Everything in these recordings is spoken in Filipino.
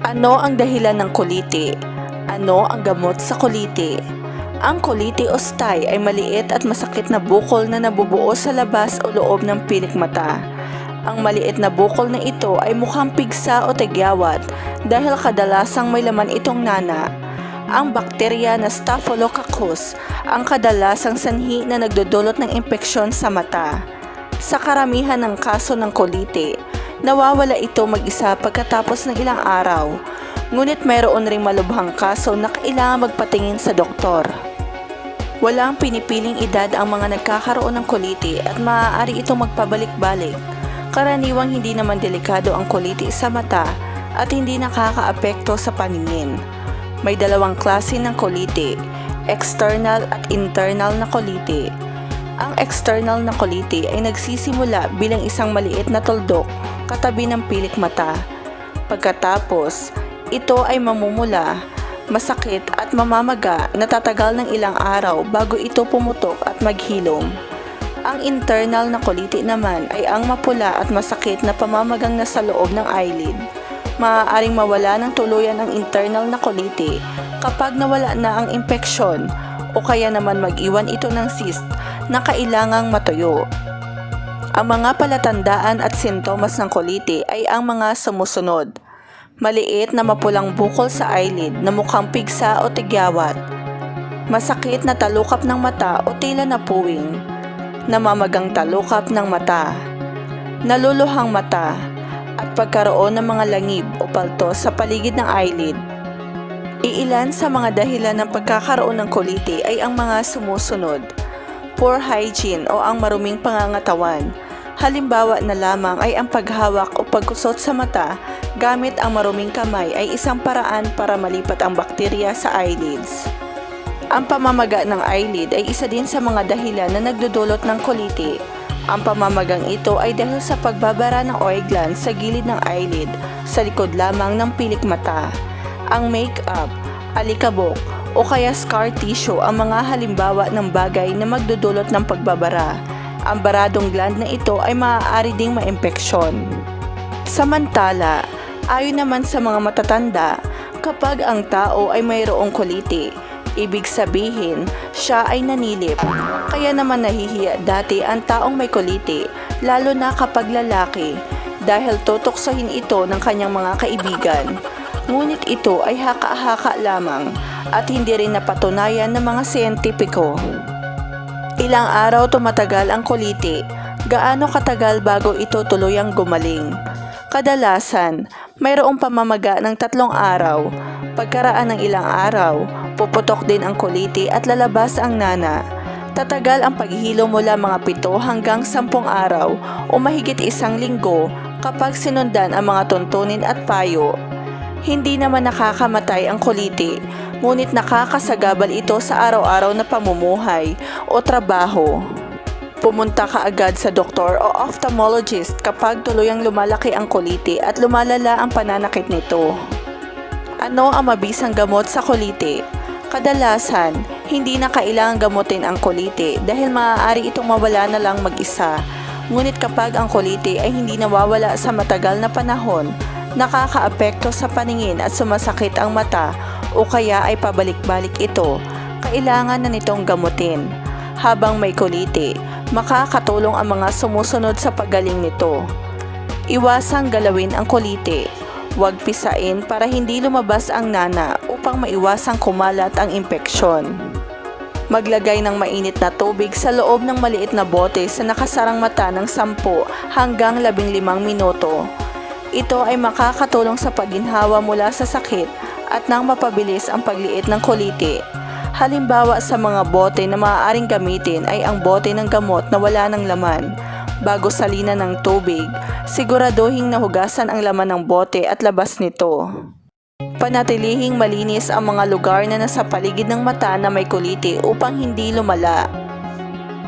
Ano ang dahilan ng kolite? Ano ang gamot sa kolite? Ang kolite o stye ay maliit at masakit na bukol na nabubuo sa labas o loob ng pilik mata. Ang maliit na bukol na ito ay mukhang pigsa o tigyawat dahil kadalasang may laman itong nana. Ang bakterya na Staphylococcus ang kadalasang sanhi na nagdudulot ng impeksyon sa mata. Sa karamihan ng kaso ng kolite, nawawala ito mag-isa pagkatapos ng ilang araw, ngunit mayroon ring malubhang kaso na kailangan magpatingin sa doktor. Walang pinipiling edad ang mga nagkakaroon ng kolite at maaari itong magpabalik-balik. Karaniwang hindi naman delikado ang kolite sa mata at hindi nakakaapekto sa paningin. May dalawang klase ng kolite, external at internal na kolite. Ang external na kolite ay nagsisimula bilang isang maliit na tuldok katabi ng pilik mata. Pagkatapos, ito ay mamumula, masakit at mamamaga na tatagal ng ilang araw bago ito pumutok at maghilom. Ang internal na kolite naman ay ang mapula at masakit na pamamagang nasa loob ng eyelid. Maaaring mawala ng tuluyan ang internal na kolite kapag nawala na ang impeksyon o kaya naman mag-iwan ito ng cyst na kailangang matuyo. Ang mga palatandaan at sintomas ng kolite ay ang mga sumusunod. Maliit na mapulang bukol sa eyelid na mukhang pigsa o tigyawat. Masakit na talukap ng mata o tila napuwing. Namamagang talukap ng mata. Naluluhang mata. At pagkaroon ng mga langib o paltos sa paligid ng eyelid. Iilan sa mga dahilan ng pagkakaroon ng kolite ay ang mga sumusunod. Poor hygiene o ang maruming pangangatawan. Halimbawa na lamang ay ang paghawak o pagkusot sa mata gamit ang maruming kamay ay isang paraan para malipat ang bakterya sa eyelids. Ang pamamaga ng eyelid ay isa din sa mga dahilan na nagdudulot ng kolite. Ang pamamagang ito ay dahil sa pagbabara ng oil gland sa gilid ng eyelid sa likod lamang ng pilik mata. Ang makeup, alikabok, o kaya scar tissue ang mga halimbawa ng bagay na magdudulot ng pagbabara. Ang baradong gland na ito ay maaari ding maimpeksyon. Samantala, ayon naman sa mga matatanda, kapag ang tao ay mayroong kolite, ibig sabihin, siya ay nanilip. Kaya naman nahihiya dati ang taong may kolite, lalo na kapag lalaki, dahil tutoksohin ito ng kanyang mga kaibigan. Ngunit ito ay haka-haka lamang at hindi rin napatunayan ng mga siyentipiko. Ilang araw tumatagal ang kolite. Gaano katagal bago ito tuluyang gumaling? Kadalasan, mayroong pamamaga ng 3 araw. Pagkaraan ng ilang araw, puputok din ang kolite at lalabas ang nana. Tatagal ang paghihilo mula mga 7 hanggang 10 araw o mahigit 1 linggo kapag sinundan ang mga tuntunin at payo. Hindi naman nakakamatay ang kolite, ngunit nakakasagabal ito sa araw-araw na pamumuhay o trabaho. Pumunta ka agad sa doktor o ophthalmologist kapag tuluyang lumalaki ang kolite at lumalala ang pananakit nito. Ano ang mabisang gamot sa kolite? Kadalasan, hindi na kailangang gamutin ang kolite dahil maaari itong mawala na lang mag-isa. Ngunit kapag ang kolite ay hindi nawawala sa matagal na panahon, nakakaapekto sa paningin at sumasakit ang mata o kaya ay pabalik-balik ito, kailangan na nitong gamutin. Habang may kolite, makakatulong ang mga sumusunod sa paggaling nito. Iwasang galawin ang kolite. Huwag pisain para hindi lumabas ang nana upang maiwasang kumalat ang impeksyon. Maglagay ng mainit na tubig sa loob ng maliit na bote sa nakasarang mata ng 10 hanggang 15 minuto. Ito ay makakatulong sa pagginhawa mula sa sakit at nang mapabilis ang pagliit ng kolite. Halimbawa sa mga bote na maaaring gamitin ay ang bote ng gamot na wala ng laman. Bago salinan ng tubig, siguraduhing nahugasan ang laman ng bote at labas nito. Panatilihing malinis ang mga lugar na nasa paligid ng mata na may kolite upang hindi lumala.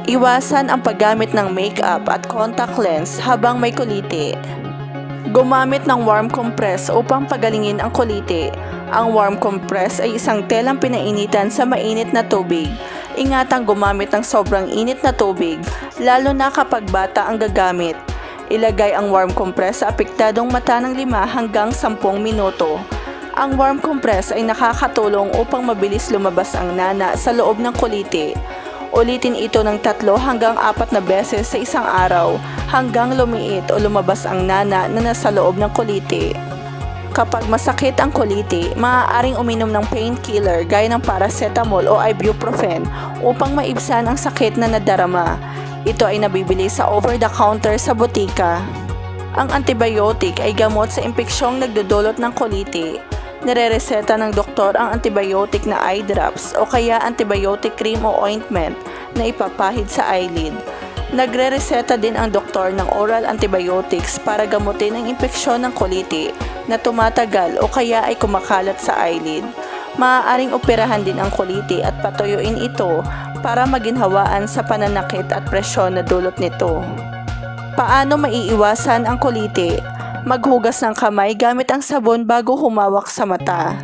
Iwasan ang paggamit ng makeup at contact lens habang may kolite. Gumamit ng warm compress upang pagalingin ang kolite. Ang warm compress ay isang telang pinainitan sa mainit na tubig. Ingatang gumamit ng sobrang init na tubig, lalo na kapag bata ang gagamit. Ilagay ang warm compress sa apektadong mata ng 5 hanggang 10 minuto. Ang warm compress ay nakakatulong upang mabilis lumabas ang nana sa loob ng kuliti. Ulitin ito ng 3 hanggang 4 na beses sa isang araw hanggang lumiit o lumabas ang nana na nasa loob ng kuliti. Kapag masakit ang kuliti, maaaring uminom ng painkiller gaya ng paracetamol o ibuprofen upang maibsan ang sakit na nadarama. Ito ay nabibili sa over-the-counter sa botika. Ang antibiotic ay gamot sa impeksyong nagdudulot ng kuliti. Nirereseta ng doktor ang antibiotic na eye drops o kaya antibiotic cream o ointment na ipapahid sa eyelid. Nagrereseta din ang doktor ng oral antibiotics para gamutin ang impeksyon ng kuliti na tumatagal o kaya ay kumakalat sa eyelid. Maaaring operahan din ang kuliti at patuyuin ito para maginhawaan sa pananakit at presyon na dulot nito. Paano maiiwasan ang kuliti? Maghugas ng kamay gamit ang sabon bago humawak sa mata.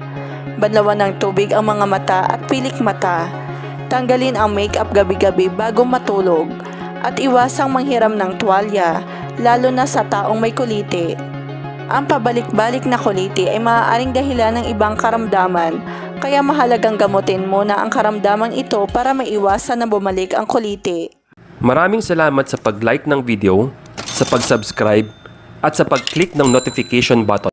Banlawan ng tubig ang mga mata at pilik mata. Tanggalin ang makeup gabi-gabi bago matulog. At iwasang manghiram ng tuwalya, lalo na sa taong may kuliti. Ang pabalik-balik na kuliti ay maaaring dahilan ng ibang karamdaman, kaya mahalagang gamutin muna ang karamdaman ito para maiwasan na bumalik ang kuliti. Maraming salamat sa pag-like ng video, sa pag-subscribe, at sa pag-click ng notification button.